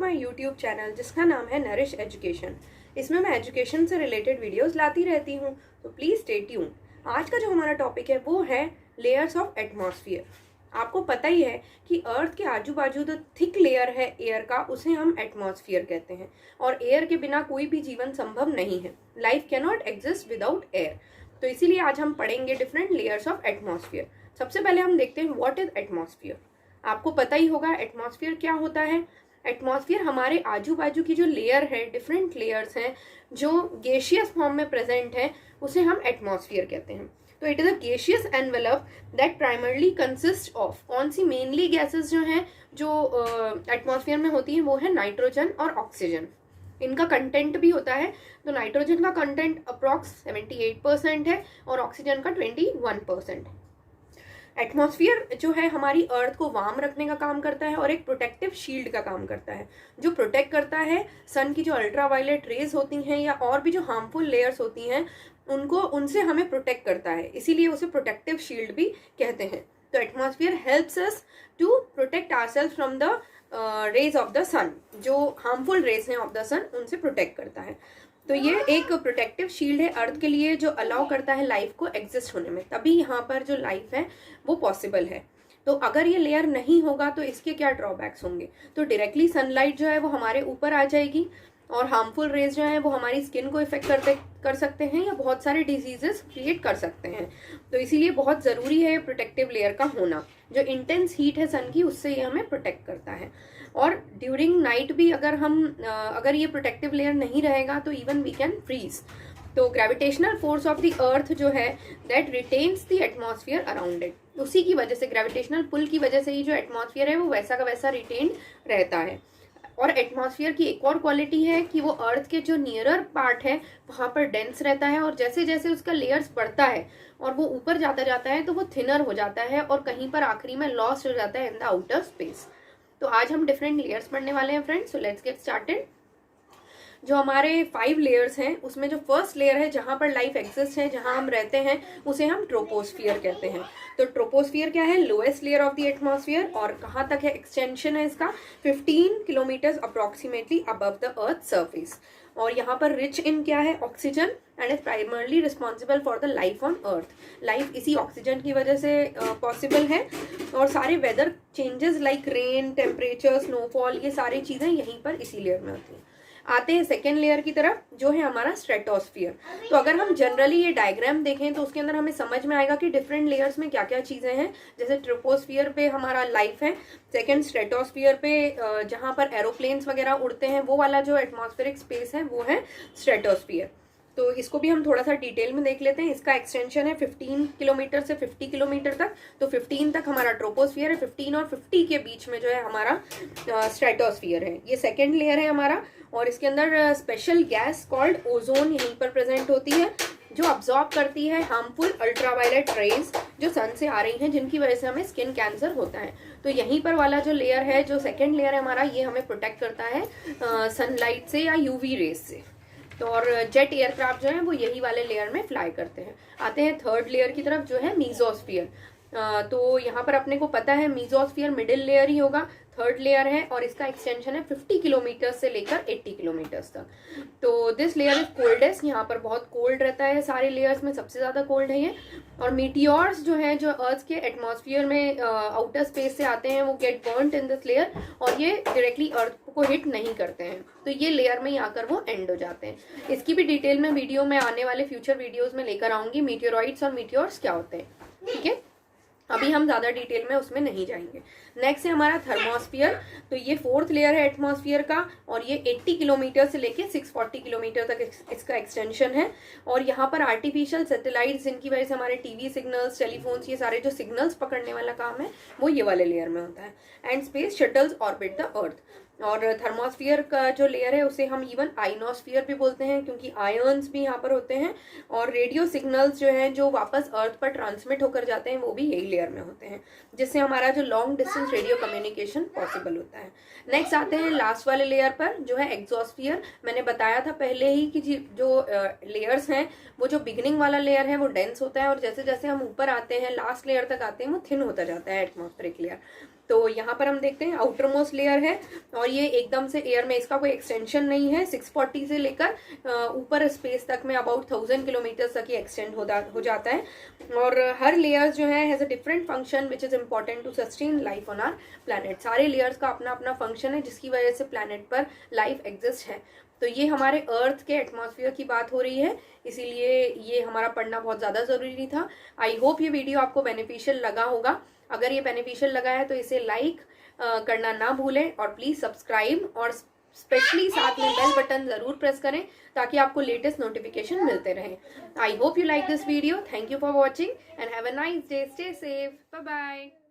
My YouTube channel जिसका नाम है नरिश एजुकेशन। इसमें मैं एजुकेशन से रिलेटेड वीडियोस लाती रहती हूँ, तो प्लीज़ स्टे ट्यून। आज का जो हमारा टॉपिक है वो है लेयर्स ऑफ एटमॉस्फेयर। आपको पता ही है कि अर्थ के आजू बाजू जो थिक लेयर है एयर का, उसे हम एटमॉस्फेयर कहते हैं। और एयर के बिना कोई भी जीवन संभव नहीं है। Life can not exist without air. तो इसीलिए आज हम पढ़ेंगे डिफरेंट लेयर्स ऑफ एटमॉस्फेयर। सबसे पहले हम देखते हैं व्हाट इज एटमॉस्फेयर। आपको पता ही होगा एटमॉस्फेयर क्या होता है। एटमॉस्फेयर हमारे आजू बाजू की जो लेयर है, डिफरेंट लेयर्स हैं जो गैसियस फॉर्म में प्रेजेंट है, उसे हम एटमॉस्फेयर कहते हैं। तो it is a gaseous envelope that primarily consist of, कौन सी मेनली गैसेस जो हैं जो एटमॉस्फेयर में होती हैं वो है नाइट्रोजन और ऑक्सीजन। इनका कंटेंट भी होता है, तो नाइट्रोजन का कंटेंट अप्रॉक्स 78% है और ऑक्सीजन का 21%। एटमॉस्फेयर जो है हमारी अर्थ को वार्म रखने का काम करता है और एक प्रोटेक्टिव शील्ड का काम करता है, जो प्रोटेक्ट करता है सन की जो अल्ट्रावायलेट रेज होती हैं या और भी जो हार्मफुल लेयर्स होती हैं उनसे हमें प्रोटेक्ट करता है, इसीलिए उसे प्रोटेक्टिव शील्ड भी कहते हैं। तो atmosphere helps us to protect ourselves from the rays of the sun. जो हार्मफुल रेज हैं ऑफ द सन उनसे प्रोटेक्ट करता है। तो ये एक प्रोटेक्टिव शील्ड है अर्थ के लिए, जो अलाउ करता है लाइफ को एग्जिस्ट होने में, तभी यहाँ पर जो लाइफ है वो पॉसिबल है। तो अगर ये लेयर नहीं होगा तो इसके क्या ड्रॉबैक्स होंगे। तो डायरेक्टली सनलाइट जो है वो हमारे ऊपर आ जाएगी और हार्मफुल रेज जो है वो हमारी स्किन को इफेक्ट कर सकते हैं या बहुत सारे डिजीजेस क्रिएट कर सकते हैं। तो इसीलिए बहुत ज़रूरी है प्रोटेक्टिव लेयर का होना। जो इंटेंस हीट है सन की, उससे ये हमें प्रोटेक्ट करता है। और ड्यूरिंग नाइट भी अगर ये प्रोटेक्टिव लेयर नहीं रहेगा तो इवन वी कैन फ्रीज। तो gravitational force of the earth जो है that retains the atmosphere around it, उसी की वजह से, ग्रेविटेशनल पुल की वजह से ही जो एटमॉस्फेयर है वो वैसा का वैसा रिटेन रहता है। और एटमॉस्फेयर की एक और क्वालिटी है कि वो अर्थ के जो नियरर पार्ट है वहाँ पर डेंस रहता है, और जैसे जैसे उसका लेयर्स बढ़ता है और वो ऊपर जाता है तो वो थिनर हो जाता है और कहीं पर आखिरी में लॉस्ट हो जाता है इन द आउटर स्पेस। तो आज हम डिफरेंट लेयर्स पढ़ने वाले हैं friends. So let's get started. जो हमारे 5 लेयर्स हैं उसमें जो फर्स्ट लेयर है जहां पर लाइफ एग्जिस्ट है, जहां हम रहते हैं, उसे हम ट्रोपोस्फियर कहते हैं। तो ट्रोपोस्फियर क्या है? Lowest layer of the atmosphere. और कहाँ तक है एक्सटेंशन है इसका? 15 kilometre approximately above the earth surface. और यहाँ पर रिच इन क्या है? Oxygen, and is primarily responsible for the life on earth. Life इसी ऑक्सीजन की वजह से पॉसिबल है। और सारे weather changes like rain, temperature, snowfall, ये सारी चीज़ें यहीं पर इसी लेयर में होती हैं। आते हैं सेकेंड लेयर की तरफ, जो है हमारा स्ट्रेटोस्फियर। तो अगर हम जनरली ये डायग्राम देखें तो उसके अंदर हमें समझ में आएगा कि डिफरेंट लेयर्स में क्या क्या चीज़ें हैं। जैसे ट्रोपोस्फियर पे हमारा लाइफ है, सेकेंड स्ट्रेटोस्फियर पे जहाँ पर एरोप्लेन्स वगैरह उड़ते हैं वो वाला जो एटमॉस्फेरिक स्पेस है वो है स्ट्रेटोस्फियर। तो इसको भी हम थोड़ा सा डिटेल में देख लेते हैं। इसका एक्सटेंशन है 15 किलोमीटर से 50 किलोमीटर तक। तो 15 तक हमारा ट्रोपोस्फियर है, 15 और 50 के बीच में जो है हमारा स्ट्रेटोस्फियर है। ये सेकेंड लेयर है हमारा। और इसके अंदर स्पेशल गैस कॉल्ड ओजोन यहीं पर प्रेजेंट होती है, जो अब्जॉर्ब करती है हार्मफुल अल्ट्रावायलेट रेज जो सन से आ रही हैं, जिनकी वजह से हमें स्किन कैंसर होता है। तो यहीं पर वाला जो लेयर है, जो सेकेंड लेयर है हमारा, ये हमें प्रोटेक्ट करता है सनलाइट से या यूवी रेज से। तो और जेट एयरक्राफ्ट जो है वो यही वाले लेयर में फ्लाई करते हैं। आते हैं थर्ड लेयर की तरफ, जो है मीजोस्फियर। तो यहाँ पर अपने को पता है मीजोस्फियर मिडिल लेयर ही होगा, थर्ड लेयर है, और इसका एक्सटेंशन है 50 किलोमीटर से लेकर 80 किलोमीटर तक। तो दिस लेयर इज कोल्डेस्ट। यहाँ पर बहुत कोल्ड रहता है, सारे लेयर्स में सबसे ज़्यादा कोल्ड है ये। और मीटियोर्स जो है, जो अर्थ के एटमॉस्फेयर में आउटर स्पेस से आते हैं, वो get burned in this layer, और ये डायरेक्टली अर्थ को हिट नहीं करते हैं। तो ये लेयर में ही आकर वो एंड हो जाते हैं। इसकी भी डिटेल में वीडियो में आने वाले फ्यूचर वीडियोज में लेकर आऊंगी, मीटियोराइट्स और मीटियोर्स क्या होते हैं। ठीक है, अभी हम ज़्यादा डिटेल में उसमें नहीं जाएंगे। नेक्स्ट है हमारा थर्मोस्फियर। तो ये फोर्थ लेयर है एटमॉस्फेयर का, और ये 80 किलोमीटर से लेके 640 किलोमीटर तक इसका एक्सटेंशन है। और यहाँ पर आर्टिफिशियल सैटेलाइट्स, जिनकी वजह से हमारे टीवी सिग्नल्स, टेलीफोन्स, ये सारे जो सिग्नल्स पकड़ने वाला काम है वो ये वाले लेयर में होता है। And space shuttles orbit the earth. और थर्मोस्फियर का जो लेयर है उसे हम इवन आइनोस्फियर भी बोलते हैं, क्योंकि आयन्स भी यहाँ पर होते हैं। और रेडियो सिग्नल्स जो हैं जो वापस अर्थ पर ट्रांसमिट होकर जाते हैं वो भी यही लेयर में होते हैं, जिससे हमारा जो long distance radio communication possible होता है। नेक्स्ट आते हैं लास्ट वाले लेयर पर, जो है एक्सोस्फियर। मैंने बताया था पहले ही कि जो लेयर्स हैं, वो जो बिगिनिंग वाला लेयर है वो डेंस होता है, और जैसे जैसे हम ऊपर आते हैं, लास्ट लेयर तक आते हैं, वो थिन होता जाता है एटमॉस्फेरिक लेयर। तो यहाँ पर हम देखते हैं आउटर मोस्ट लेयर है और ये एकदम से एयर में, इसका कोई एक्सटेंशन नहीं है। 640 से लेकर ऊपर स्पेस तक में अबाउट 1000 किलोमीटर तक ही एक्सटेंड हो जाता है। और हर लेयर्स जो है has a different function which is important to sustain life on our planet. सारे लेयर्स का अपना अपना फंक्शन है जिसकी वजह से प्लैनेट पर लाइफ एग्जिस्ट है। तो ये हमारे अर्थ के एटमॉस्फेयर की बात हो रही है, इसीलिए ये हमारा पढ़ना बहुत ज़्यादा ज़रूरी था। आई होप ये वीडियो आपको बेनिफिशियल लगा होगा। अगर ये बेनिफिशियल लगा है तो इसे लाइक करना ना भूलें और प्लीज़ सब्सक्राइब और स्पेशली साथ में बेल बटन ज़रूर प्रेस करें ताकि आपको लेटेस्ट नोटिफिकेशन मिलते रहें। I hope you like this video. Thank you for watching and have a nice day. Stay safe. Bye bye.